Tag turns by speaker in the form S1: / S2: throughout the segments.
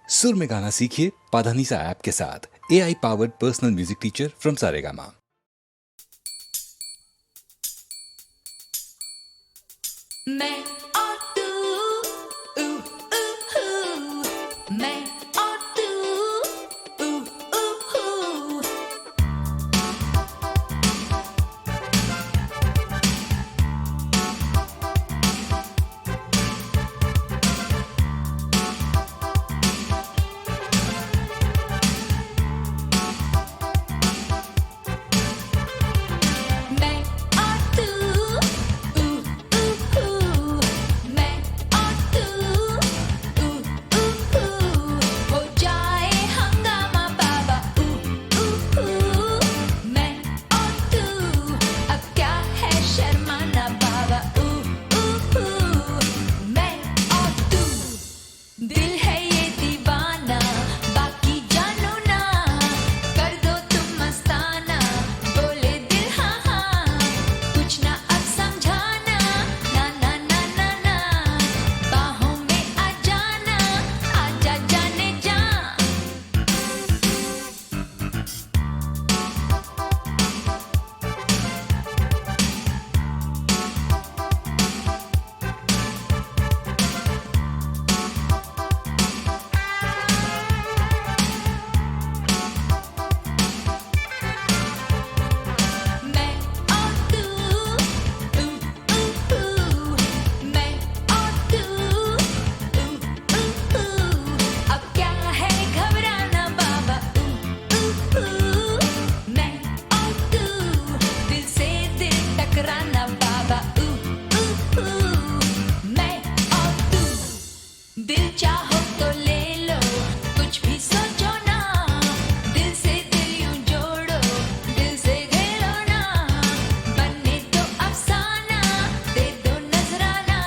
S1: सुर में गाना सीखिए पाधानीसा ऐप के साथ। AI powered personal music teacher from Saregama.
S2: मैं और तू, ऊ, ऊ, मैं और तू, ऊ, ऊ, मैं और तू, ऊ, ऊ, मैं और तू, ऊ, ऊ, हो जाए हंगामा बाबा, मैं और तू, अब क्या है शर्माना बाबा, मैं और तू, दिल है ये दीवाना, बाकी जानो ना, कर दो तुम मस्ताना, बोले दिल हाँ हाँ, कुछ ना अब समझाना, ना ना ना ना ना, बाहों में आ जाना, आजा जाने जा। मैं और तू, मैं और तू, अब क्या है घबराना बाबा, मैं और तू, दिल से दिल टकराना बाबा, मैं और तू, दिल चाहो तो ले लो, कुछ भी सोचो ना, दिल से दिल यूं जोड़ो, दिल से खेलो ना, बनने दो अफसाना, दे दो नजराना,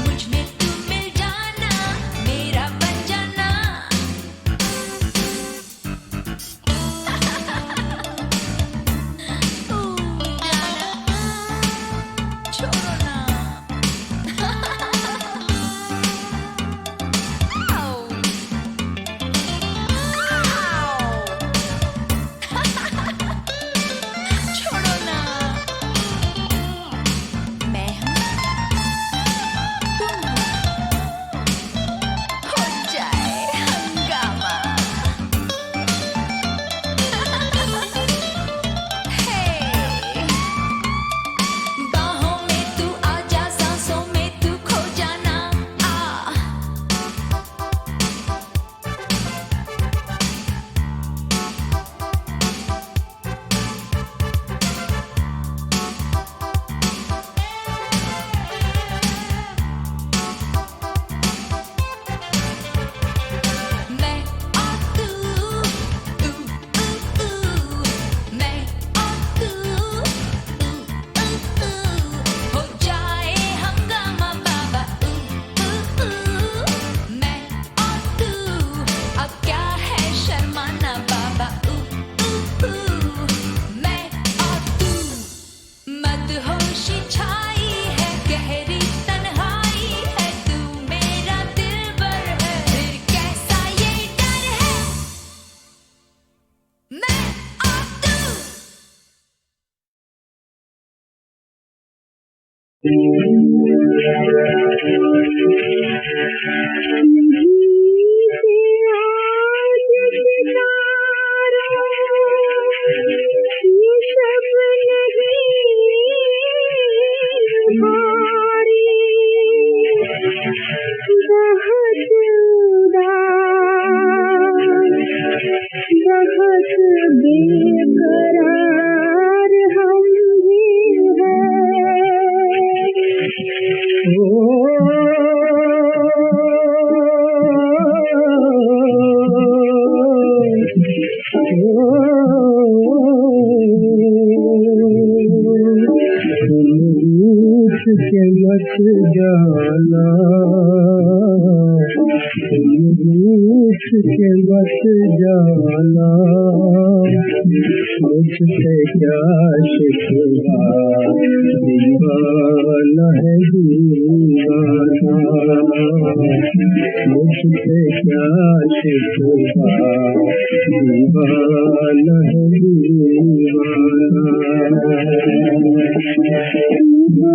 S2: मुझ में तू मिल जाना, मेरा बन जाना। छोड़ो ना। छोड़ो ना। मैं हूँ, तुम हो जाए हंगामा। हे बाहों में तू आजा, सांसों में तू खो जाना, आ मैं और तू, मैं और तू, हो जाए हंगामा बाबा, मैं और तू, अब क्या है शर्माना बाबा, मैं और तू, मदहोशी छाई है, गहरी तन्हाई है, तू मेरा दिलबर है, फिर कैसा ये डर है, मैं और तू।
S3: बेकरार हम भी के मत जाना, रूठ के मत जाना, मुझसे क्या शिकवा, दीवाना है दीवाना। मुझसे क्या शिकवा, दीवाना है दीवाना। हो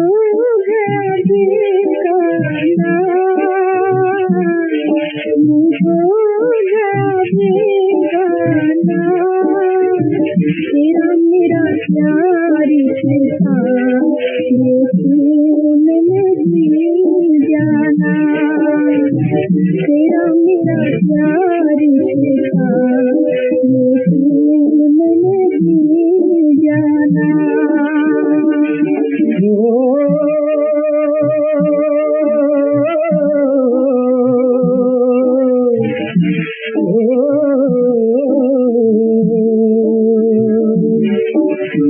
S3: गया बेगाना, हो गया बेगाना, तेरा मेरा प्यार था, ये तूने नहीं जाना। तेरा मेरा प्यार था, ये तूने नहीं जाना।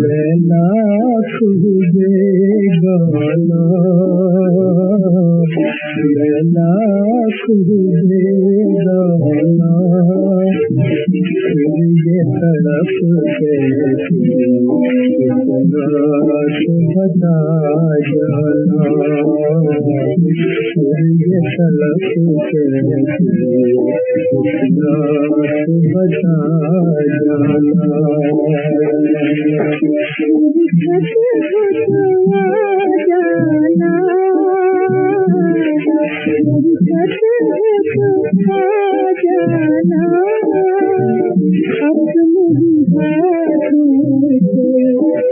S3: मैं लाख बेगाना, मैं लाख बेगाना, ये तड़प कैसी इतना तो बता जाना। ये तड़प कैसी इतना तो बता जाना।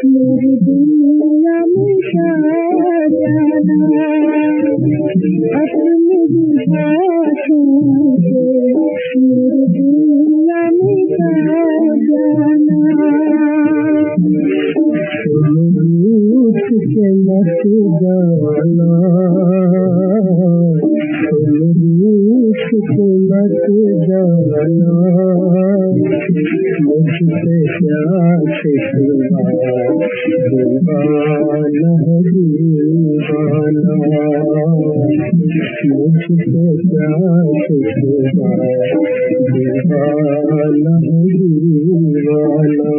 S3: मेरी दुनिया में जाना, अपने हाथों से मेरी दुनिया में जाना। रूठ के मत जाना, रूठ के मत जाना, मुझसे क्या शिकवा, दीवाना है दीवाना। मुझसे क्या शिकवा, दीवाना है दीवाना।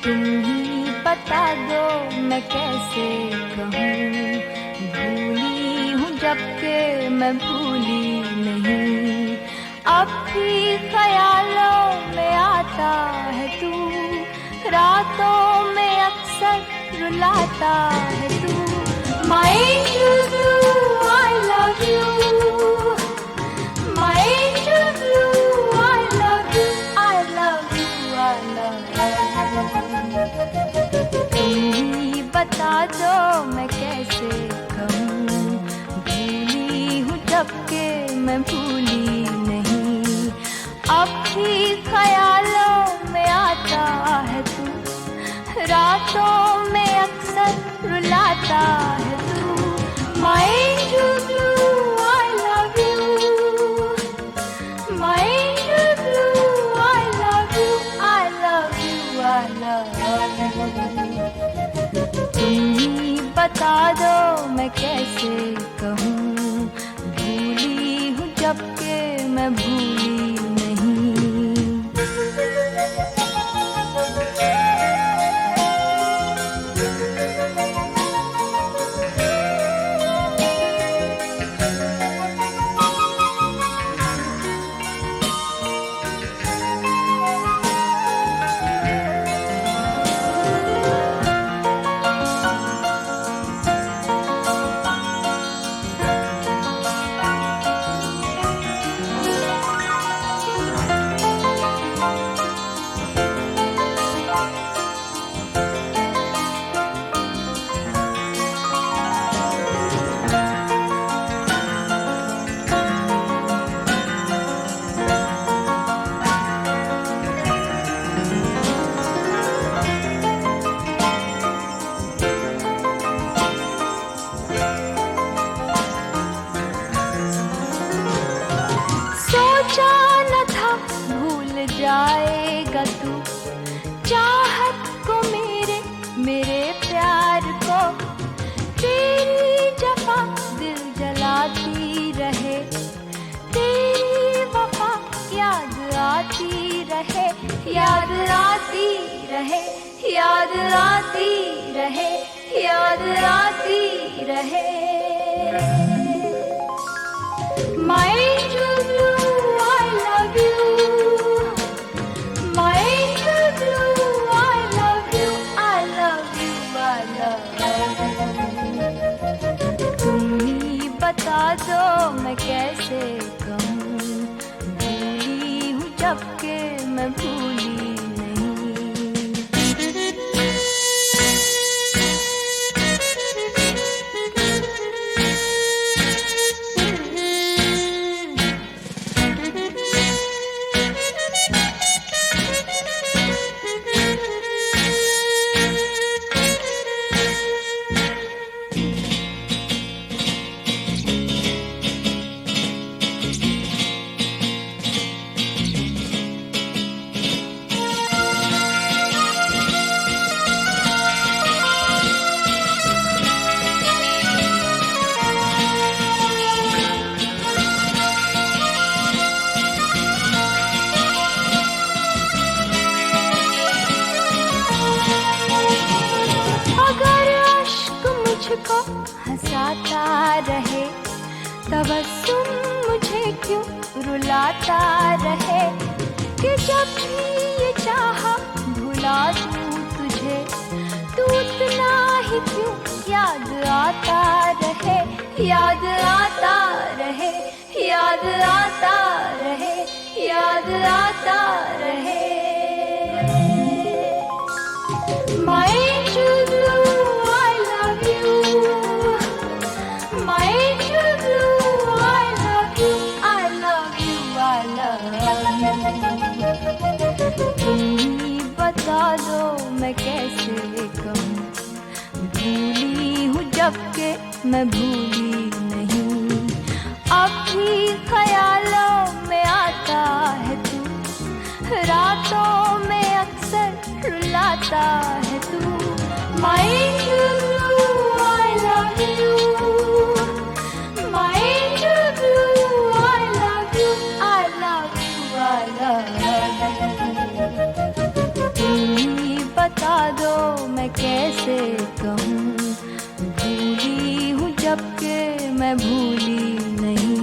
S2: तुम ही बता दो मैं कैसे कहूँ, भूली हूँ जबकि मैं भूली नहीं। अब भी ख्यालों में आता है तू, रातों में अक्सर रुलाता है तू। My angel blue, I love you. My angel blue, I love you. I love you, I love you. तुम ही बता दो मैं कैसे कहूँ, भूली हूँ जबकि मैं भूली नहीं। अब भी ख्यालों में आता है तू, रातों में अक्सर रुलाता है तू। My angel blue, I love you. My angel blue, I love you. I love you, I love you. तुम ही बता दो मैं कैसे कहूँ, भूली हूँ जबकि मैं भूली नहीं। सोचा न था भूल जाएगा तू चाहत को मेरे प्यार को। तेरी जफा दिल जलाती रहे, तेरी वफा याद आती रहे, याद आती रहे, याद आती रहे, याद आती रहे। My Juju, I love you. My Juju, I love you, I love you, I love you. तुम ही बता दो मैं कैसे कहूँ, भूली हूँ जबकि मैं भूली नहीं। मुझको हंसाता रहे, तबस्सुम मुझे क्यों रुलाता रहे, कि जब भी ये चाहा भुला दूं तुझे, तू उतना ही क्यों याद आता रहे, याद आता रहे, याद आता रहे, याद आता रहे। My Juju, I love you. My Juju, I love you, I love you, I love you. तुम ही बता दो मैं कैसे कहूँ, भूली हूँ जबकि मैं भूली नहीं। अब भी ख्यालों में आता है तू, रातों में अक्सर रुलाता है तू। My Juju, I love you. My Juju, I love you, I love you, I love you. तुम ही बता दो मैं कैसे कहूँ, भूली हूँ जबकि मैं भूली नहीं।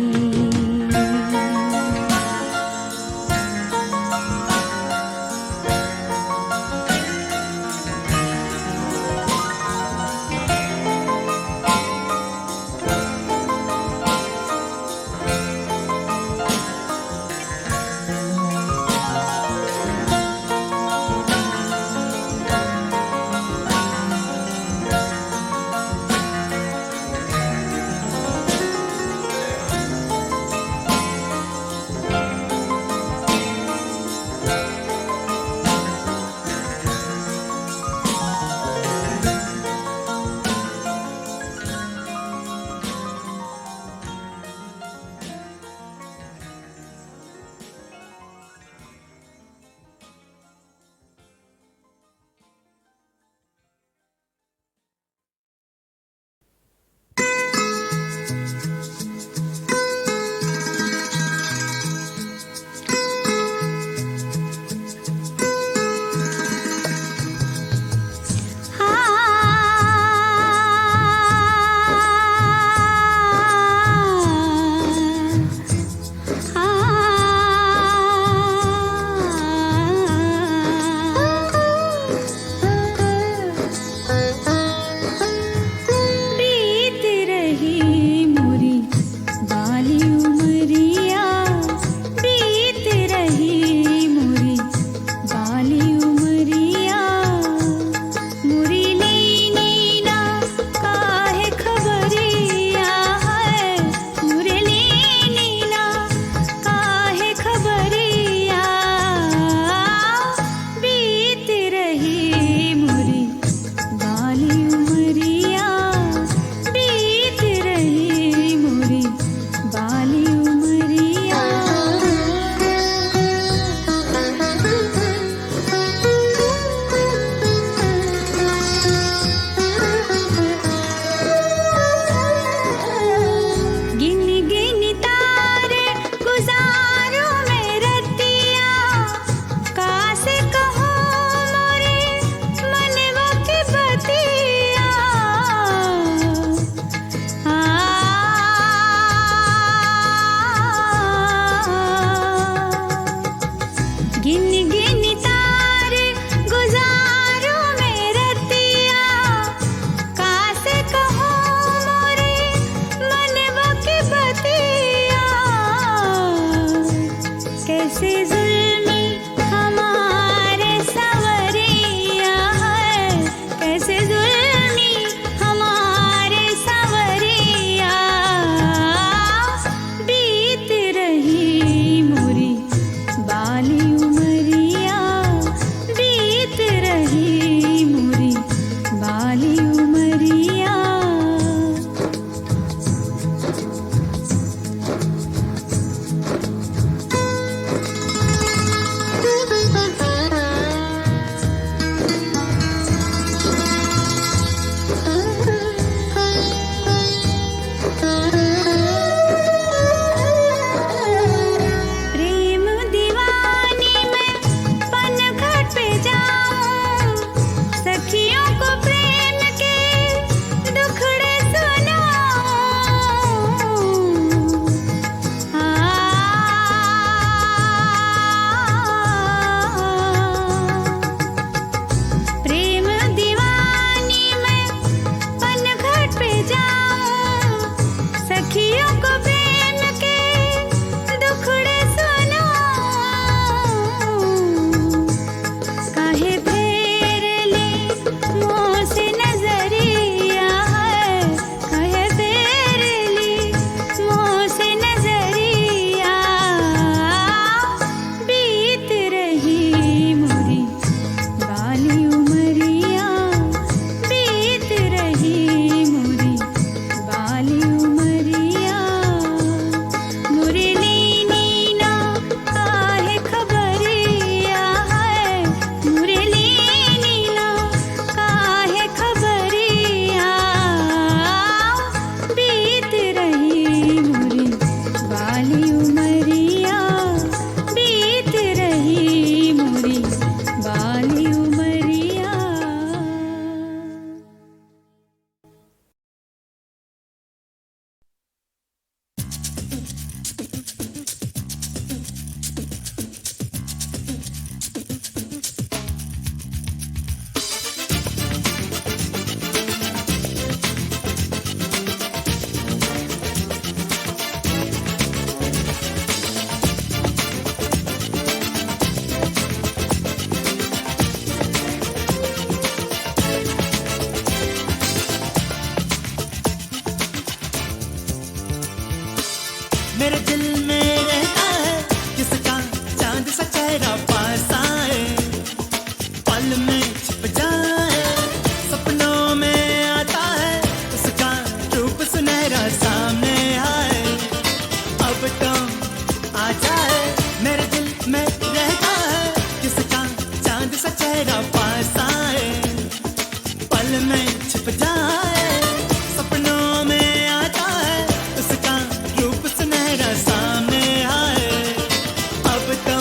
S2: कैसे जुल्मी हमारे सवरिया है, कैसे जुल्मी हमारे सवरिया, बीत रही मोरी बाली उमरिया, बीत रही मोरी बाली उमरिया। प्रेम दीवानी में पनघट पे जाऊं, सखियों को प्रेम के दुखड़े सुनाऊं। प्रेम दीवानी में पनघट पे जाऊं, सखियों को प्रेम के दुखड़े सुनाऊं। काहे फेर ले मुँह से नजरिया है, काहे फेर ले मुँह से नजरिया, बीत रही मोरी बाली उमरिया, बीत रही मोरी बाली उमरिया। मोरे लीनी ना काहे खबरिया है, मोरे लीनी ना काहे खबरिया, बीत रही मोरी बाली उमरिया, बीत रही मोरी बाली उमरिया।
S4: मेरे दिल में रहता है किसका चांद सा चेहरा पास आए, पल में छिप जाए, सपनों में आता है उसका रूप सुनहरा सामने आए। अब तो आ जाए, मेरे दिल में रहता है किसका चांद सा चेहरा पास आए, पल में छिप जाए, सपनों में आता है उसका रूप सुनहरा सामने आए। अब तो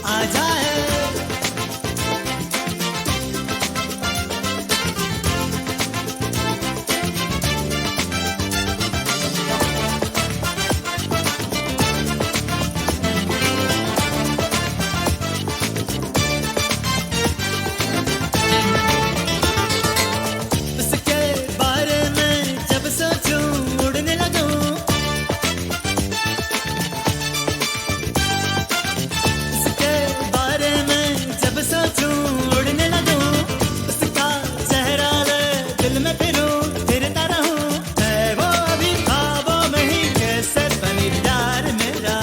S4: आ जाए। उसके बारे में जब सोचूं उड़ने लगूं, उसके बारे में जब सोचूं उड़ने लगूं, उसका चेहरा ले दिल में फिरता रहूं, है वो अभी ख्वाबों में ही कैसे बनी प्यार मेरा।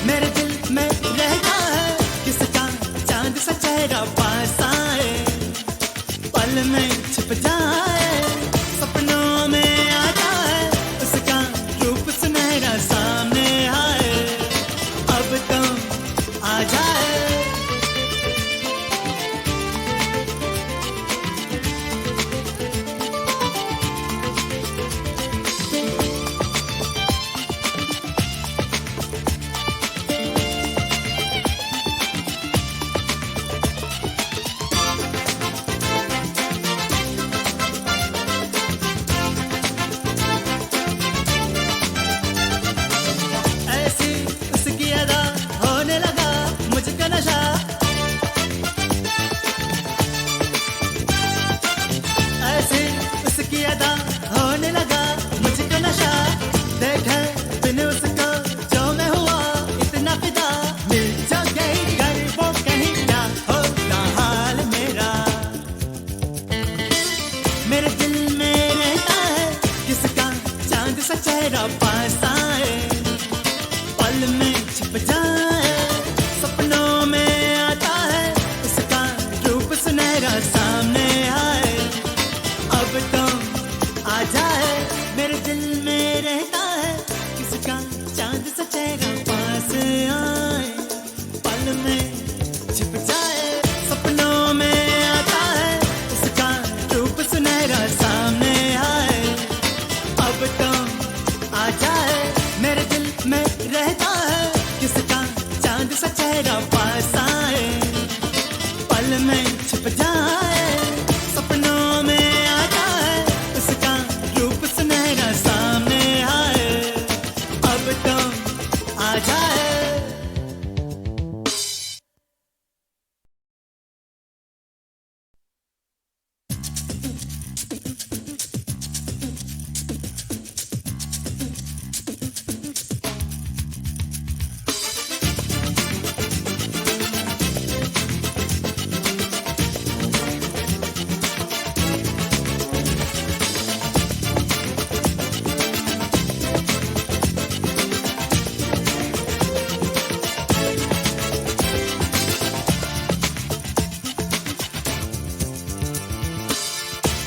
S4: मेरे दिल में रहता है किसका चांद सा चेहरा पास आए, पल में छिप जाए, सपनों में आता है उसका रूप सुनहरा सामने आए। अब तो आ जाए। होने लगा मुझको नशा, देखे बिन उसको जो मैं हुआ चेहरा पास आए, पल में छिप जाए, सपनों में आता है उसका रूप सुनहरा सामने आए। अब तो आ जाए, मेरे दिल में रहता है किसका चांद सा चेहरा पास आए, पल में छिप जाए, सपनों में आता है उसका रूप सुनहरा सामने आए। अब तो आ जाए, मेरे दिल में रहता है किसका चांद सा चेहरा पास आए, पल में छिप जाए, सपनों में आता है उसका रूप सुनहरा सामने आए। अब तो आ जाए।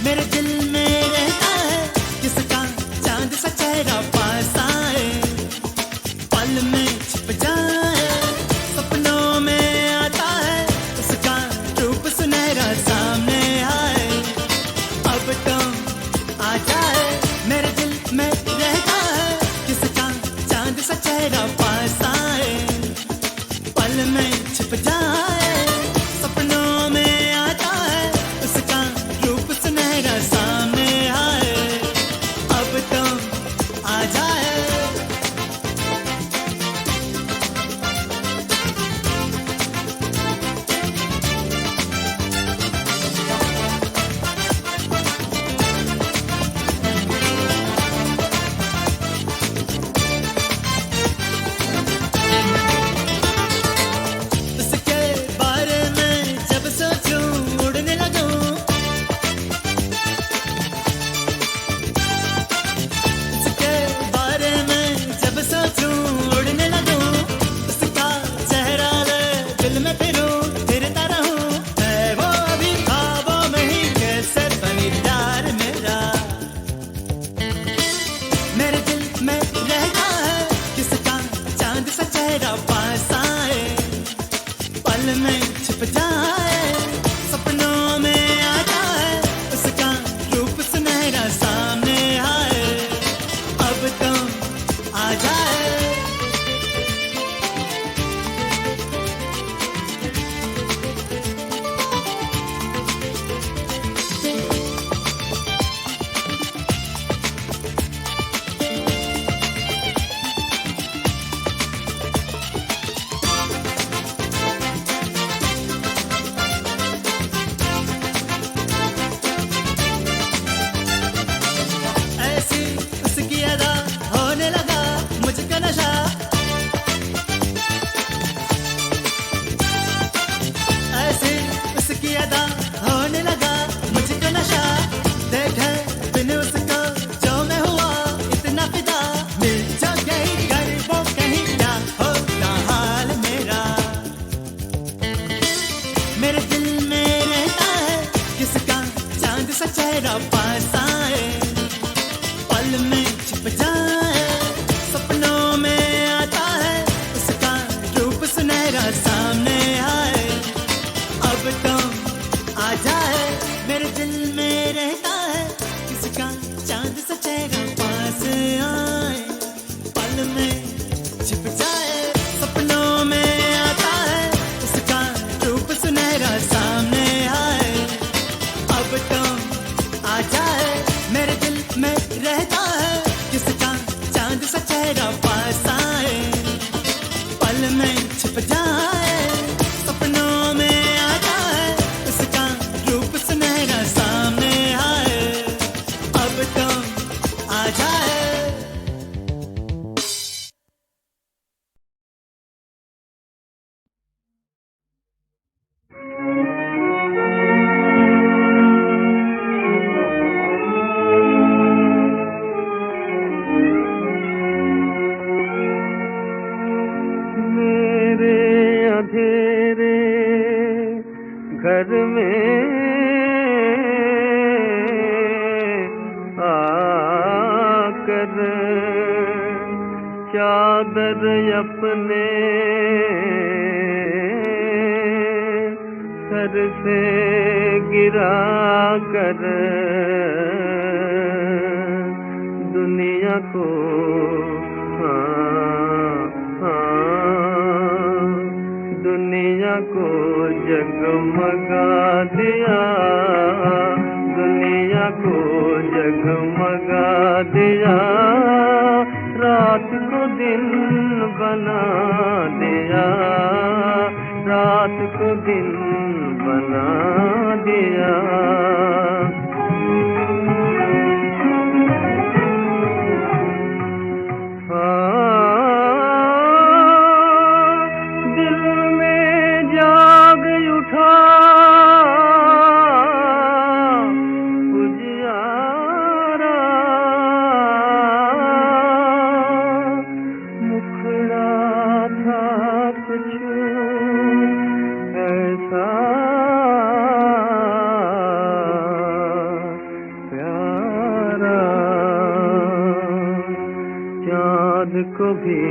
S4: मेरे दिल में रहता है किसका चांद सा चेहरा पास आए, पल में छिप जाए, सपनों में आता है उसका रूप सुनहरा सामने आए। अब तो आ जाए, मेरे दिल में रहता है किसका चांद सा चेहरा पास आए, पल में छिप जाए, सपनों में आता है उसका रूप सुनहरा सामने आए। अब तो आ जाए। उसके बारे में जब सोचूं उड़ने लगूं, उसके बारे में जब सोचूं उड़ने लगूं, उसका चेहरा ले दिल में फिरता रहूं, है वो अभी ख्वाबों में ही कैसे बनी प्यार मेरा। मेरे दिल में रहता है किसका चांद सा चेहरा पास आए, पल में छिप जाए, सपनों में आता है उसका रूप सुनहरा सामने आए। अब तो आ जाए। ऐसी उसकी अदा होने लगा मुझको नशा, ऐसी उसकी अदा होने लगा मुझको नशा, देखे बिन उसको जो मैं हुआ इतना फिदा, मिल जो गई कर वो कहीं क्या होगा हाल मेरा। मेरे दिल में रहता है किसका चांद सा चेहरा पास आए, पल में छिप जाए, सपनों में आता है उसका रूप सुनहरा सामने आए। अब तो आ जाए, मेरे दिल में रहता है किसका चांद सा चेहरा पास आए, पल में छिप जाए, सपनों में आता है उसका रूप सुनहरा सामने आए। अब तो आ जाए, मेरे दिल में रहता है किसका चांद सा चेहरा पास आए, पल में छिप जाए, सपनों में आता है उसका रूप सुनहरा सामने आए। अब तो आ जाए।
S3: चादर अपने सर से गिरा कर दुनिया को दुनिया को जगमगा दिया, दुनिया को जगमगा दिया, रात को दिन बना दिया, रात को दिन बना दिया। दिल में जाग उठा उजियारा, मुखड़ा था कुछ ऐसा प्यारा, चाँद को भी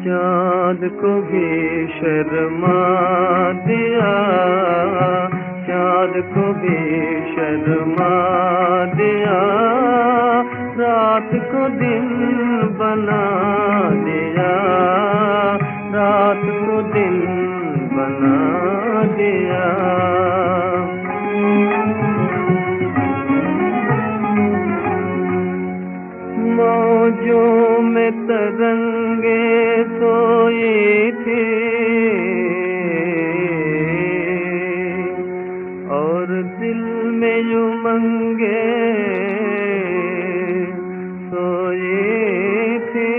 S3: चाँद को भी शर्मा दिया, चाँद को भी शर्मा दिया, रात को दिन बना दिया, रात को दिन बना दिया। मौजों में तरंगे सोई थी और दिल में उमंगे सोई थी,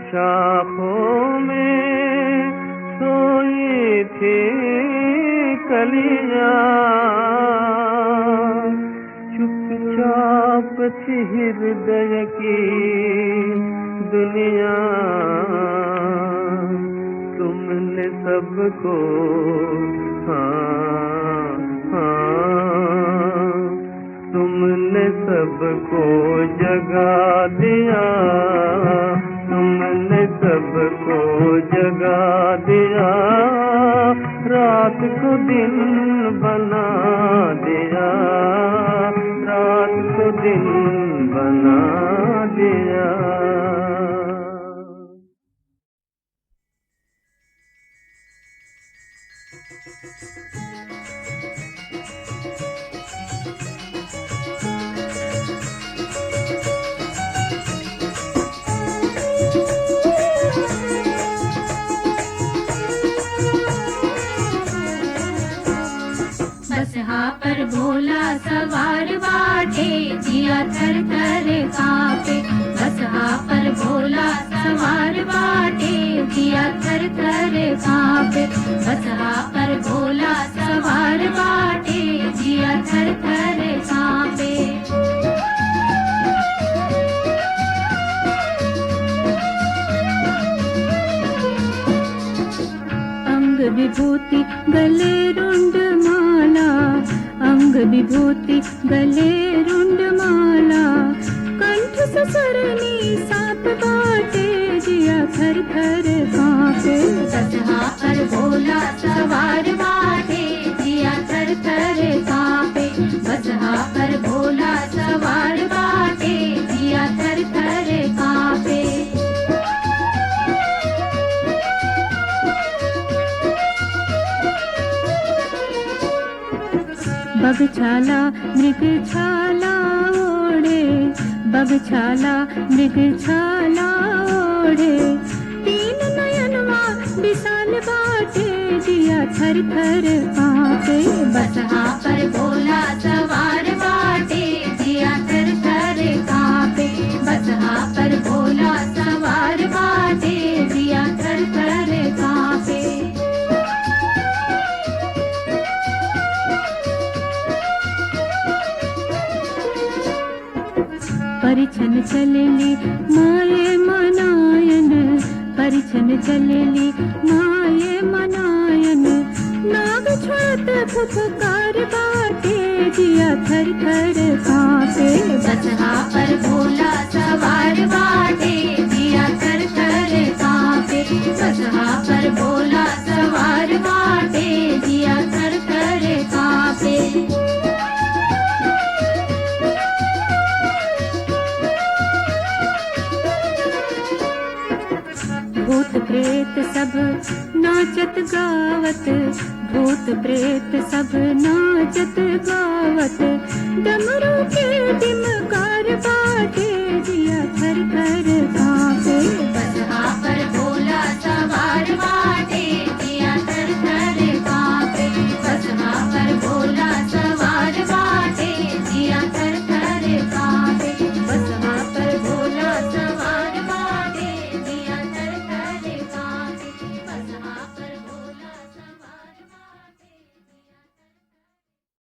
S3: शाखों में सोई थी कलियां, चुपचाप थी हृदय की दुनिया, तुमने सबको तुमने सबको जगा दिया, तुमने सबको जगा दिया, रात को दिन बना दिया, रात को दिन बना दिया।
S2: बसहा पर भोला सवार बाटे, जिया थर थर कांपे। बसहा पर भोला सवार बाटे, जिया थर थर कांपे। बसहा पर भोला सवार बाटे, जिया थर थर कांपे। अंग विभूति गले रुंड माला, अंग विभूति गले रुंड माला, कंठ ससरनी साप बाटे, जिया थर थर कांपे। बसहा पर भोला सवार बाटे, जिया थर थर कांपे। बसहा पर भोला सवार बाटे, जिया थर थर कांपे। बगछाला मृगछाला ओढ़े, बगछाला मृगछाला ओढ़े, तीन नयनवा विशाल बाटे, जिया थर थर कांपे। बसहा पर भोला सवार बाटे, जिया थर थर कांपे। बसहा पर भोला सवार बाटे, जिया थर थर कांपे। परिछन चलेली माये मनायन, परिछन चलेली माये मनायन, नाग छोड़त फुफकार बाटे,
S5: जिया थर थर कांपे। बसहा पर भोला सवार बाटे जिया थर थर कांपे। बसहा पर भोला सवार बाटे जिया थर थर कांपे। भूत प्रेत सब नाचत गावत, भूत प्रेत सब नाचत गावत, डमरू के डिमकार बाटे जिया थर थर कांपे।